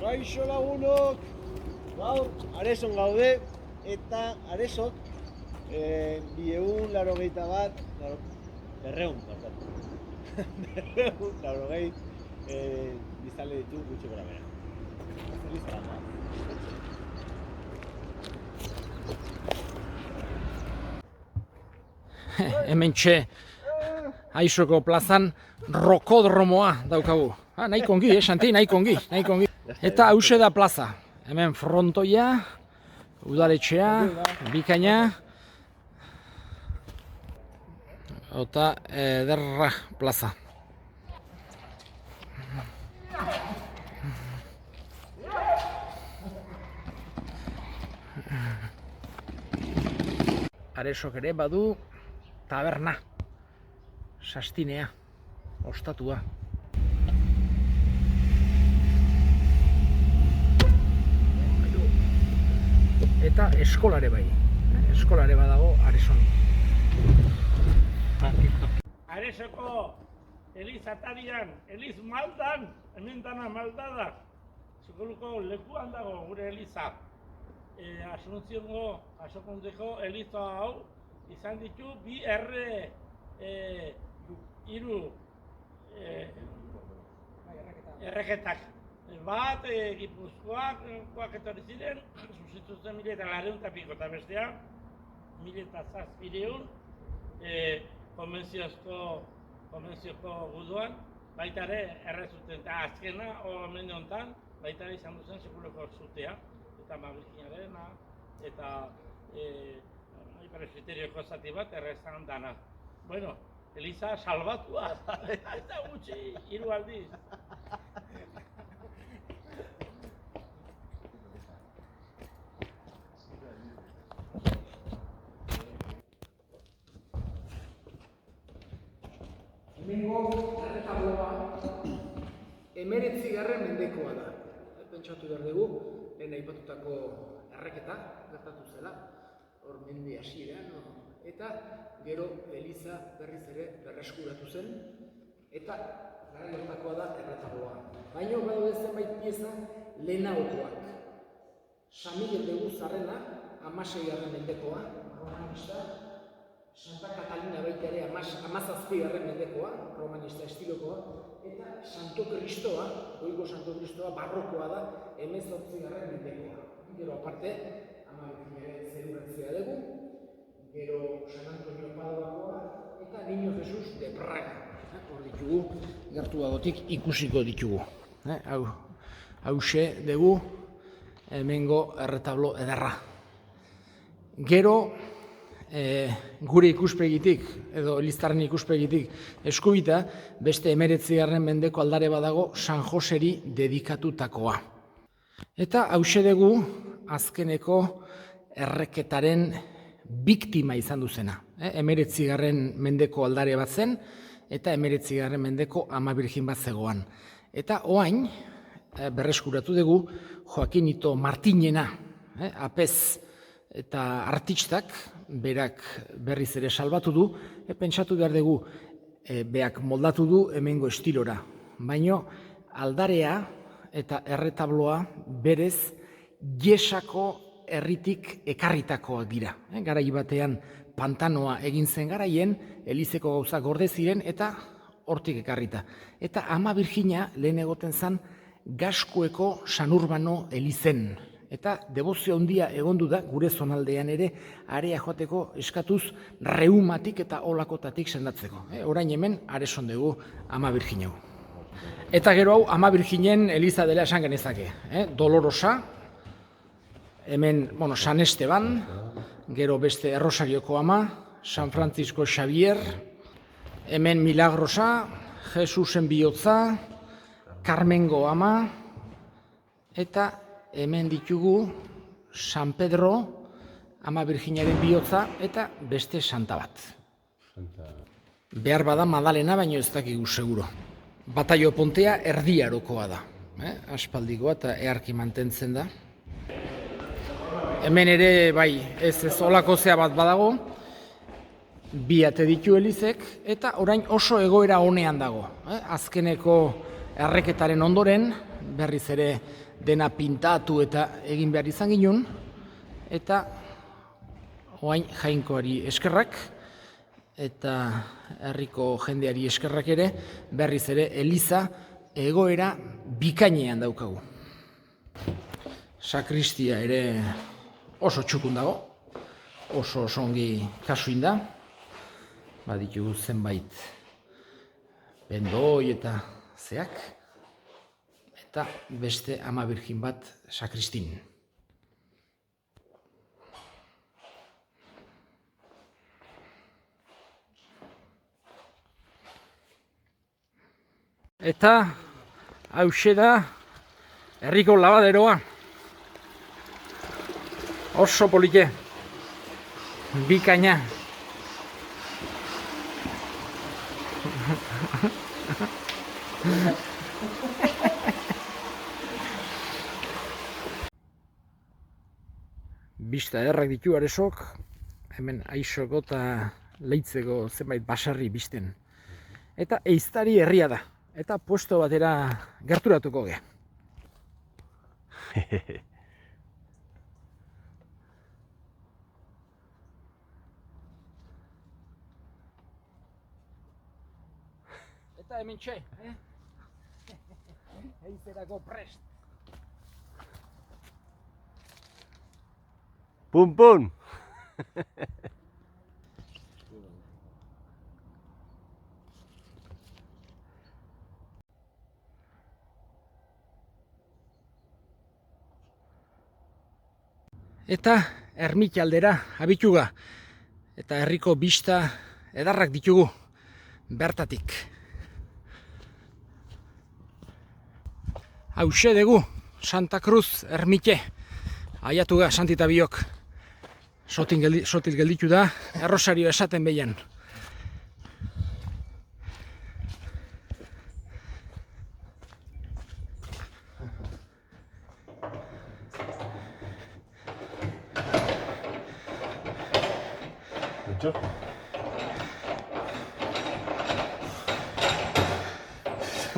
Kaixo lagunok, gaur Areson gaude eta Aresok 281 biztanle ditu gutxi gora bera. Hementxe Aisoko plazan rokodromoa daukagu. Nahiko ongi, Santi, nahiko ongi. Eta hause da plaza. Hemen frontoia, udaletxea, bikaina. Eta ederra plaza. Aresok ere badu taberna, sastinea, ostatua. Eta eskolare bai, eskolare badago Areson. Aresoko Eliz atarian, Eliz maldan, hemen dana maldada. Zukuruko lekuan dago gure Eliza. Asuntziongo, Asokondeko Eliza hau izan ditu bi erreketak. Bat, Gipuzkoak etorri ziren, sustituzen 1900 piko eta bestea 1700 konbentziozko guduan, baita ere errezuten, eta azkena, hemen honetan, baita ere izan duzen sekuleko zutea, eta Mavirginarena, eta presbiterioko zati bat errezan dana. Bueno, Eliza salbatua, eta gutxi, 3 aldiz. Hemengo erretabloa 19. mendekoa da. Pentsatu behar dugu, lehen aipatutako erreketa gertatu zela, hor mendi hasieran, eta gero Eliza berriz ere berreskuratu zen, eta garai hortakoa da erretabloa. Baina badaude zenbait pieza lehenagokoak. San Miguel de Guzarrena, 16. mendekoa, romanista, Santa Catalina baita ere 17. mendekoa, romanista estilokoa, eta Santo Kristoa, goiko Santo Kristoa barrokoa da 18. mendekoa. Gero aparte, Virginaren zeruratzea dugu, gero San Antonio Padoakoa, eta Niño Jesus de Praga. Hor ditugu, gertu dagotik ikusiko ditugu. Hauxe dugu, hemengo erretablo ederra. Gero, gure ikuspegitik, edo Eliztarren ikuspegitik eskubita, beste 19. mendeko aldare badago San Joseri dedikatutakoa. Eta hauxe dugu azkeneko erreketaren biktima izan duzena. 19. mendeko aldare bat zen, eta 19. mendeko Ama Birjin bat zegoan. Eta oain, berreskuratu dugu, Joaquinito Martinena, apez eta artistak, berak berriz ere salbatu du, pentsatu behar dugu, beak moldatu du hemengo estilora. Baina aldarea eta erretabloa berez Gesako herritik ekarritakoak dira. Garai batean pantanoa egin zen garaien, Elizeko gauzak gorde ziren eta hortik ekarrita. Eta Ama Birjina lehen egoten zen Gaskueko San Urbano Elizen. Eta debozio handia egondu da gure zonaldean ere area joateko eskatuz reumatik eta olakotatik sendatzeko. Orain hemen Areson dugu Ama Birjinau. Eta gero hau Ama Birjinen Eliza dela esan genezake. Dolorosa, hemen San Esteban, gero beste Errosarioko Ama, San Francisco Xavier, hemen Milagrosa, Jesusen bihotza, Carmengo Ama, eta hemen ditugu San Pedro, Ama Birjinaren bihotza, eta beste santa bat. Behar bada Madalena, baino ez dakigu seguro. Bataio Pontea erdiarokoa da. Aspaldikoa eta eharki mantentzen da. Hemen ere, bai, ez olako zea bat badago. bi ate ditu Elizek, eta orain oso egoera onean dago. Azkeneko erreketaren ondoren, berriz ere dena pintatu eta egin behar izan ginen, eta orain Jainkoari eskerrak, eta herriko jendeari eskerrak ere, berriz ere Eliza egoera bikainean daukagu. Sakristia ere oso txukun dago, oso ongi kasuin da, baditu zenbait bendoi eta zeak, eta beste Ama Birjin bat sakristin. Eta hauxe da herriko labaderoa. Oso polite, bikaina. Bista ederrak ditu Aresok, hemen Aizoko eta Leitzeko zenbait basarri bisten. Eta Ehiztari herria da, eta puesto batera gerturatuko ge. Eta hemen txe, Ehizerako prest. Pum, pum! Eta ermite aldera abituga, eta herriko bista edarrak ditugu bertatik. Hauxe dugu, Santa Cruz ermite, aiatuga Santita biok. Sotil gelditu da, errosario esaten behian.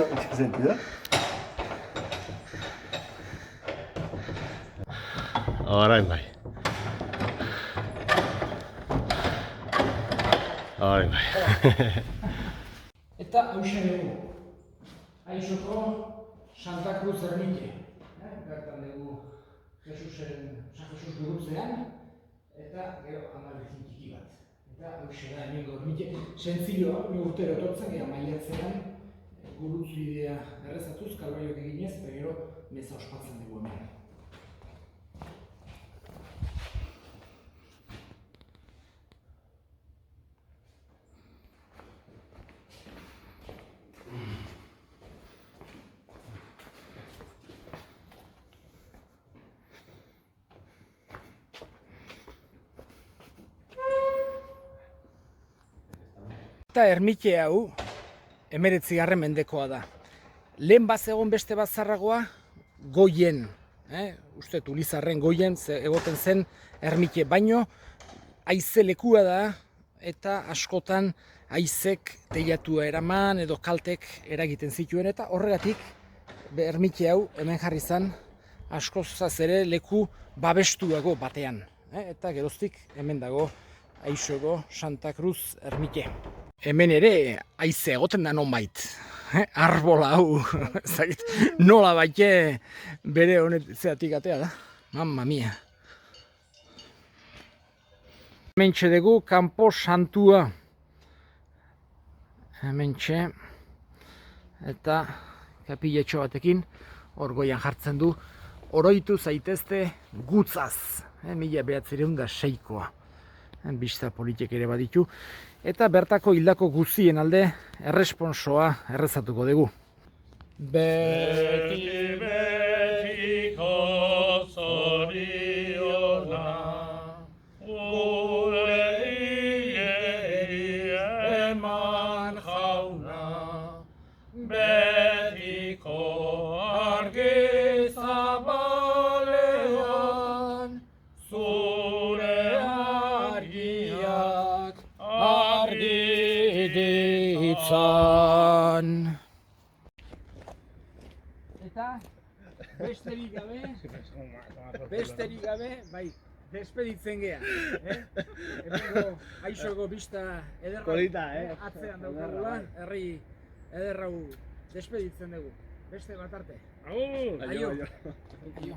¿Qué sentido? Orain bai. Orain bai. Eta hauxe dugu, Aizoko Santa Cruz ermite. Bertan dugu San Jesus gurutzean, eta gero Ama Birjin txiki bat. Eta hauxe da hemengo ermite, sentzilloa, urtero etortzen gara maiatzean, gurutzidea errezatuz, kalbaioak eginez, eta gero meza ospatzen dugu hemen. Eta ermite hau 19. mendekoa da. Lehen bazegon beste bat zarragoa, Goien. Uste Ulizarren Goien egoten zen ermite, baino haize lekua da, eta askotan haizek teilatua eraman edo kaltek eragiten zituen, eta horregatik ermite hau hemen jarri zen askozaz ere leku babestuago batean. Eta geroztik hemen dago Aizoko Santa Cruz ermite. Hemen ere haize egoten da nonbait. Arbola hau, nola baite bere honetzeatik atea da. Mamma mia. Hemen dugu Kanpo Santua. Hemen eta kapiletxo batekin orgoian jartzen du. Oroitu zaitezte gutzaz. 1906koa. Bista politik ere baditu. Eta bertako hildako guztien alde erresponsoa errezatuko dugu. Beti betiko zoriona, gure hilei eman jauna, betiko argi zabalean, zure argiak izan. Eta besterik gabe, bai, despeditzen gea. Hemengo Aixoko bista ederra. Polita, Atzean daukagula, herri ederrau despeditzen dugu. Beste bat arte. Agur! Aio. Aio.